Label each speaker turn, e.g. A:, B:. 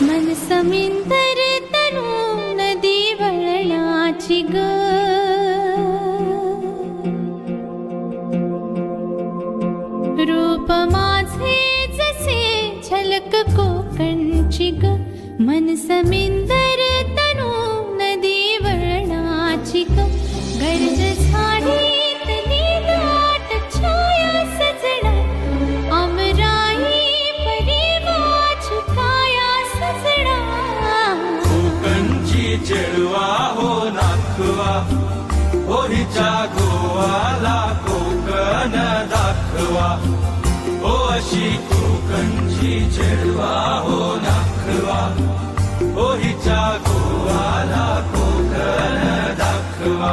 A: मन समिंदर तनु नदी वळणाची ग, रूप माझे जसे झलक कोकणची ग. मन समिंदर तनु नदी वळणाची ग, गर्द झाडीतली दाट छाया सजना, अमराई परी माझी काया सजना.
B: कोकणची चेडवा हो नाखवा, हो हिच्या गोवाला कोकण दाखवा. हो अशी कोकणची चेडवा हो नाखवा, हो हिच्या गोवाला कोकण दाखवा.